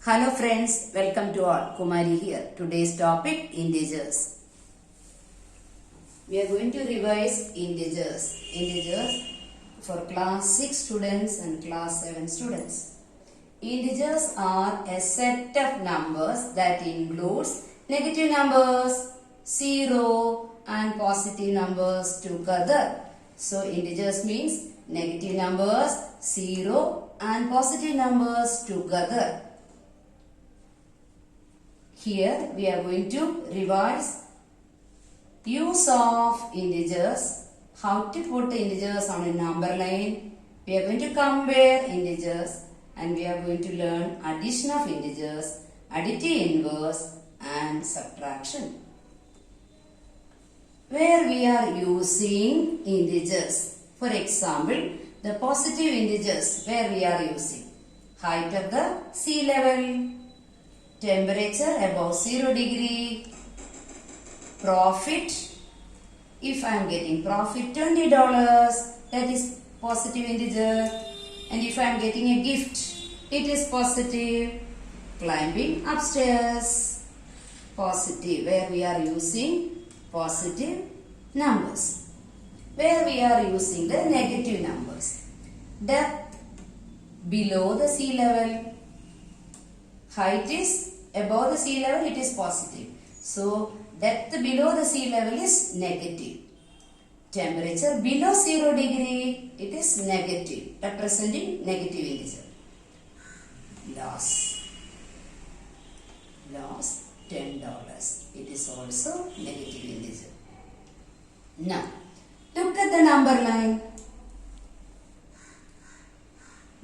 Hello friends, welcome to all. Kumari here. Today's topic, integers. We are going to revise integers. Integers for class 6 students and class 7 students. Integers are a set of numbers that includes negative numbers, 0 and positive numbers together. So integers means negative numbers, 0 and positive numbers together. Here we are going to revise use of integers, how to put integers on a number line. We are going to compare integers and we are going to learn addition of integers, additive inverse and subtraction. Where we are using integers. For example, the positive integers where we are using height of the sea level, temperature above 0 degree, profit, if I am getting profit $20, that is positive integer, and if I am getting a gift, it is positive, climbing upstairs, positive, where we are using positive numbers, where we are using the negative numbers, depth below the sea level, height is above the sea level, it is positive. So, depth below the sea level is negative. Temperature below 0 degree, it is negative, representing negative integer. Loss $10. It is also negative integer. Now, look at the number line.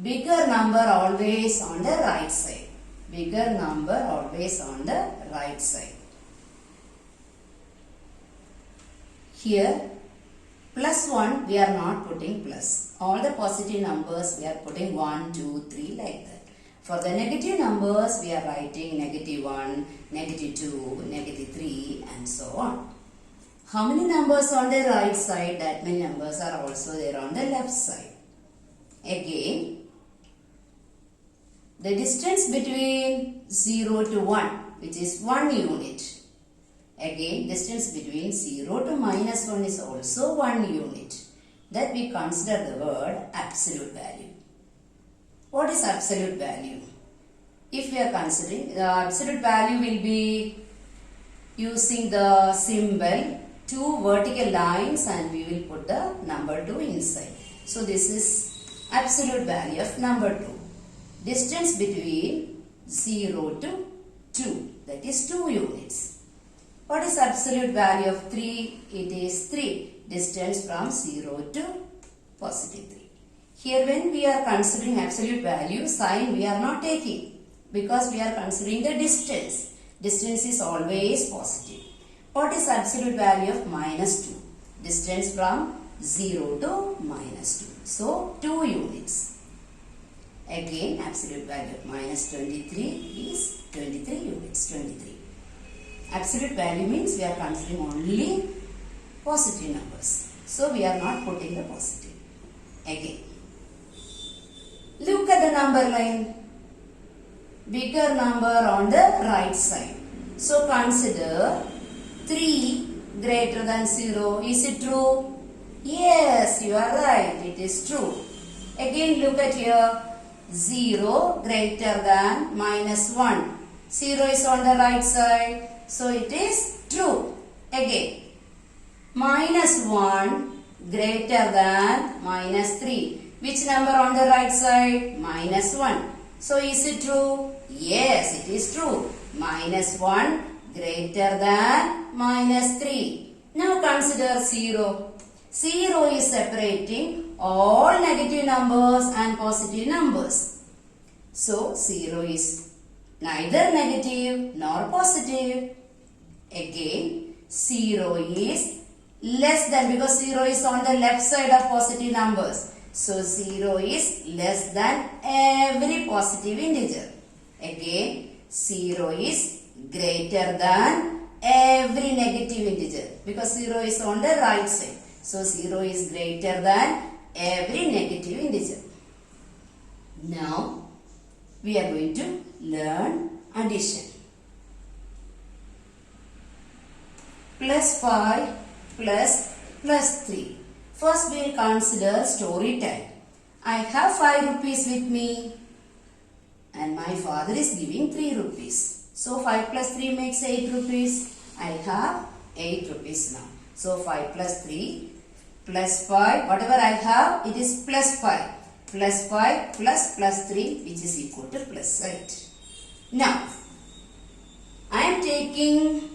Bigger number always on the right side. Bigger number always on the right side. Here, plus 1 we are not putting plus. All the positive numbers we are putting 1, 2, 3 like that. For the negative numbers we are writing negative 1, negative 2, negative 3 and so on. How many numbers on the right side? That many numbers are also there on the left side. Again, the distance between 0 to 1, which is 1 unit. Again, distance between 0 to minus 1 is also 1 unit. That we consider the word absolute value. What is absolute value? If we are considering, the absolute value will be using the symbol 2 vertical lines and we will put the number 2 inside. So, this is absolute value of number 2. Distance between 0 to 2, that is 2 units. What is absolute value of 3? It is 3. Distance from 0 to positive 3. Here when we are considering absolute value, sign we are not taking because we are considering the distance. Distance is always positive. What is absolute value of minus 2? Distance from 0 to minus 2. So 2 units. Again, absolute value of minus 23 is 23 units, 23. Absolute value means we are considering only positive numbers. So, we are not putting the positive. Again, look at the number line. Bigger number on the right side. So, consider 3 greater than 0. Is it true? Yes, you are right. It is true. Again, look at here. 0 greater than minus 1. 0 is on the right side. So, it is true. Again, minus 1 greater than minus 3. Which number on the right side? Minus 1. So, is it true? Yes, it is true. Minus 1 greater than minus 3. Now, consider 0. 0 is separating all negative numbers and positive numbers. So, 0 is neither negative nor positive. Again, 0 is less than, because 0 is on the left side of positive numbers. So, 0 is less than every positive integer. Again, 0 is greater than every negative integer, because 0 is on the right side. So, 0 is greater than every negative integer. Now we are going to learn addition. Plus 5 plus 3. First we will consider story time. I have 5 rupees with me and my father is giving 3 rupees. So 5 plus 3 makes 8 rupees. I have 8 rupees now. So 5 plus 3 plus 5, whatever I have, it is plus 5. Plus 5 plus 3, which is equal to plus 8. Now, I am taking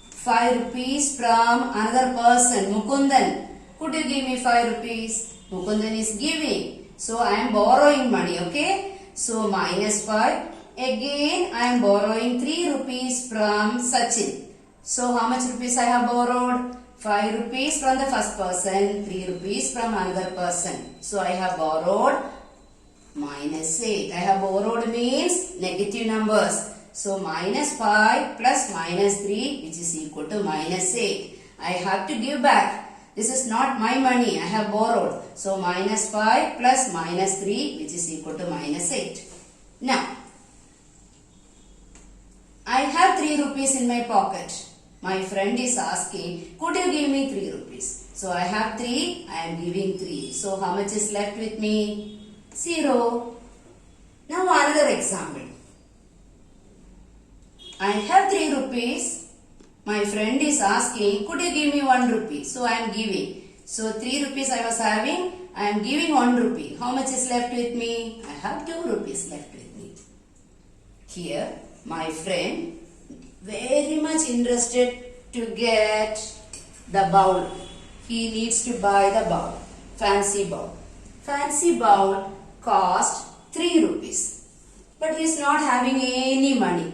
5 rupees from another person, Mukundan. Could you give me 5 rupees? Mukundan is giving. So, I am borrowing money, okay? So, minus 5. Again, I am borrowing 3 rupees from Sachin. So, how much rupees I have borrowed? 5 rupees from the first person, 3 rupees from another person. So, I have borrowed minus 8. I have borrowed means negative numbers. So, minus 5 plus minus 3, which is equal to minus 8. I have to give back. This is not my money. I have borrowed. So, minus 5 plus minus 3, which is equal to minus 8. Now, I have 3 rupees in my pocket. My friend is asking, could you give me 3 rupees? So, I have 3, I am giving 3. So, how much is left with me? 0. Now, another example. I have 3 rupees. My friend is asking, could you give me 1 rupee? So, I am giving. So, 3 rupees I was having, I am giving 1 rupee. How much is left with me? I have 2 rupees left with me. Here, my friend very much interested to get the bowl. He needs to buy the bowl. Fancy bowl. Fancy bowl cost 3 rupees. But he is not having any money.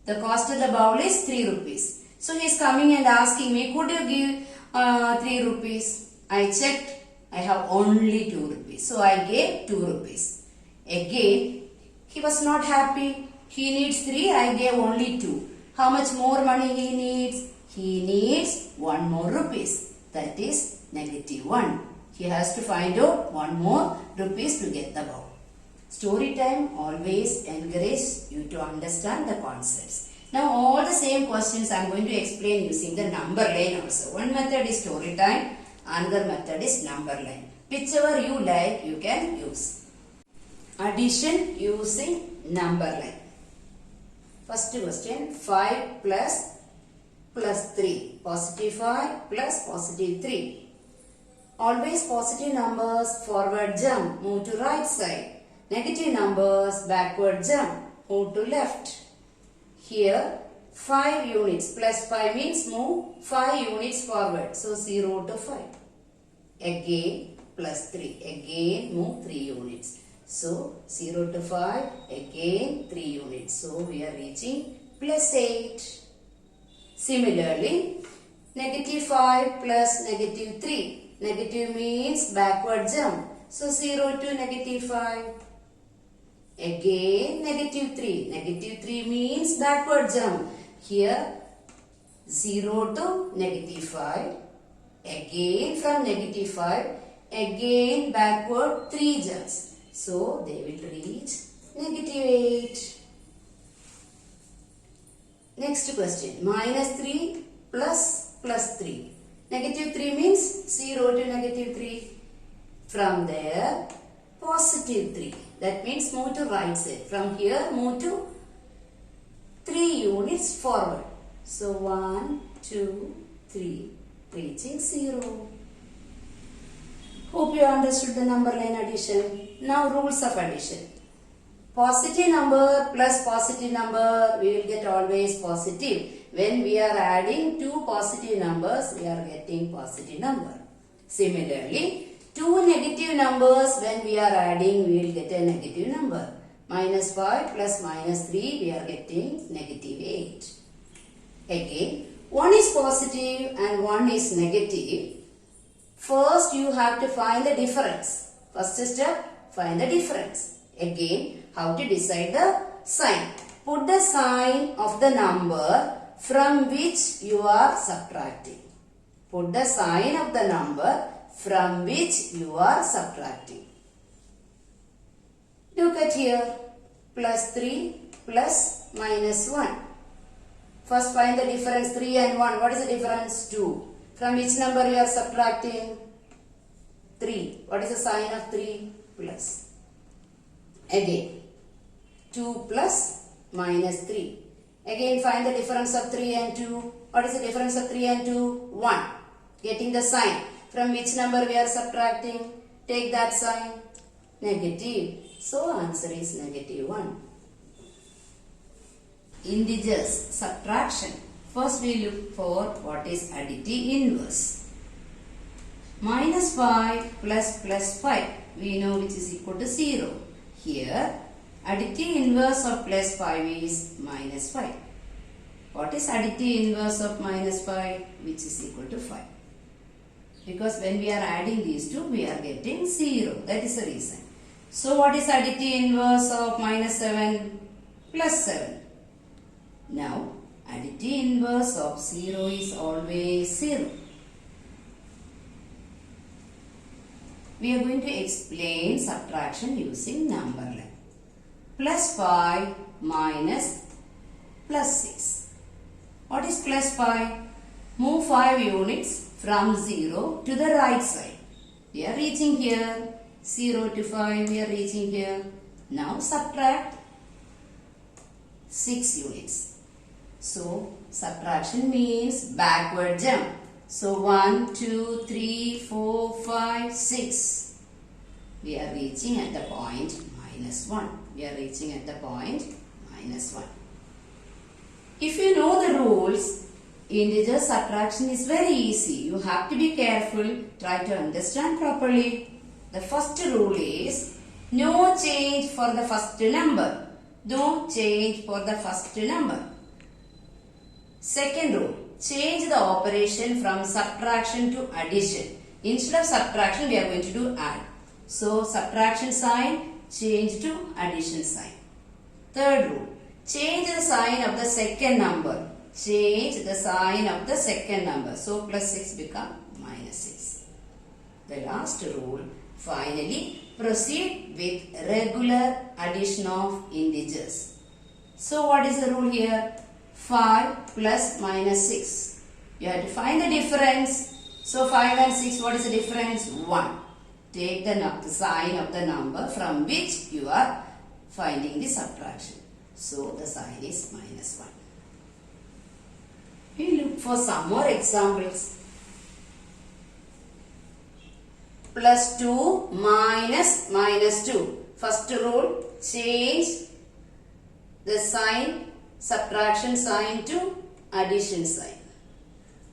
The cost of the bowl is 3 rupees. So he is coming and asking me, could you give 3 rupees? I checked. I have only 2 rupees. So I gave 2 rupees. Again, he was not happy. He needs 3. I gave only 2. How much more money he needs? He needs 1 more rupees. That is negative 1. He has to find out 1 more rupees to get the bowl. Story time always encourages you to understand the concepts. Now all the same questions I am going to explain using the number line also. One method is story time, another method is number line. Whichever you like, you can use. Addition using number line. First question, 5 plus 3. Positive 5 plus positive 3. Always positive numbers forward jump, move to right side. Negative numbers backward jump, move to left. Here 5 units plus 5 means move 5 units forward. So 0 to 5. Again plus 3. Again move 3 units. So 0 to 5. Again 3 units. So we are reaching plus 8. Similarly, negative 5 plus negative 3. Negative means backward jump. So 0 to negative 5. Again negative 3. Negative 3 means backward jump. Here 0 to negative 5. Again from negative 5. Again backward 3 jumps. So they will reach negative 8. Next question. Minus 3 plus 3. Negative 3 means 0 to negative 3. From there positive 3. That means move to right side. From here move to 3 units forward. So 1, 2, 3 reaching 0. Hope you understood the number line addition. Now rules of addition. Positive number plus positive number, we will get always positive. When we are adding two positive numbers, we are getting positive number. Similarly, two negative numbers, when we are adding, we will get a negative number. Minus 5 plus minus 3, we are getting negative 8. Again, one is positive and one is negative. First, you have to find the difference. First step, find the difference. Again, how to decide the sign. Put the sign of the number from which you are subtracting. Put the sign of the number from which you are subtracting. Look at here. Plus 3 plus minus 1. First find the difference 3 and 1. What is the difference? 2. From which number you are subtracting? 3. What is the sign of 3? Plus. Again. 2 plus minus 3. Again find the difference of 3 and 2. What is the difference of 3 and 2? 1. Getting the sign. From which number we are subtracting? Take that sign. Negative. So answer is negative 1. Integers subtraction. First we look for what is additive inverse. Minus 5 plus 5. We know which is equal to 0. Here additive inverse of plus 5 is minus 5. What is additive inverse of minus 5? Which is equal to 5. Because when we are adding these two, we are getting 0. That is the reason. So what is additive inverse of minus 7? Plus 7. Now additive inverse of 0 is always 0. We are going to explain subtraction using number line. Plus 5 minus plus 6. What is plus 5? Move 5 units from 0 to the right side. We are reaching here. 0 to 5 we are reaching here. Now subtract 6 units. So subtraction means backward jump. So 1, 2, 3, 4, 5, 6. We are reaching at the point minus 1. We are reaching at the point minus 1. If you know the rules, integer subtraction is very easy. You have to be careful. Try to understand properly. The first rule is no change for the first number. No change for the first number. Second rule, change the operation from subtraction to addition. Instead of subtraction, we are going to do add. So, subtraction sign, change to addition sign. Third rule, change the sign of the second number. Change the sign of the second number. So, plus 6 become minus 6. The last rule, finally, proceed with regular addition of integers. So, what is the rule here? 5 plus minus 6. You have to find the difference. So 5 and 6, what is the difference? 1. Take the sign of the number from which you are finding the subtraction. So the sign is minus 1. We look for some more examples. Plus 2 minus minus 2. First rule, change the sign, subtraction sign to addition sign.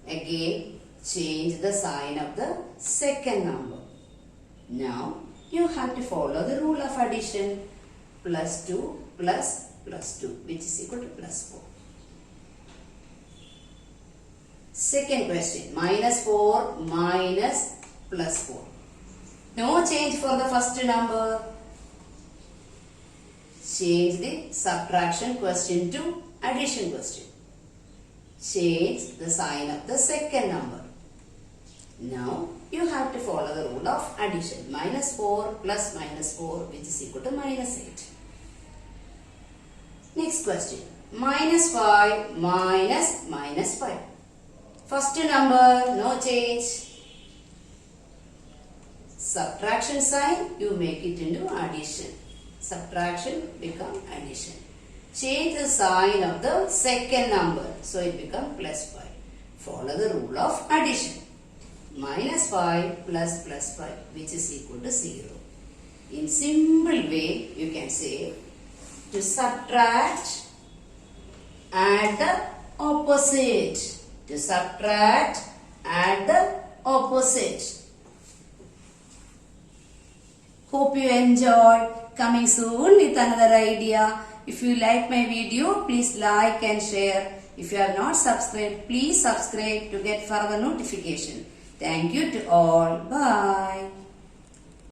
Again, change the sign of the second number. Now, you have to follow the rule of addition. Plus 2 plus plus 2, which is equal to plus 4. Second question, minus 4 minus plus 4. No change for the first number. Change the subtraction question to addition question. Change the sign of the second number. Now, you have to follow the rule of addition. Minus 4 plus minus 4, which is equal to minus 8. Next question. Minus 5 minus minus 5. First number, no change. Subtraction sign, you make it into addition. Subtraction become addition. Change the sign of the second number. So it becomes plus 5. Follow the rule of addition. Minus 5 plus plus 5, which is equal to 0. In simple way, you can say to subtract, add the opposite. To subtract, add the opposite. Hope you enjoyed. Coming soon with another idea. If you like my video, please like and share. If you have not subscribed, please subscribe to get further notification. Thank you to all. Bye.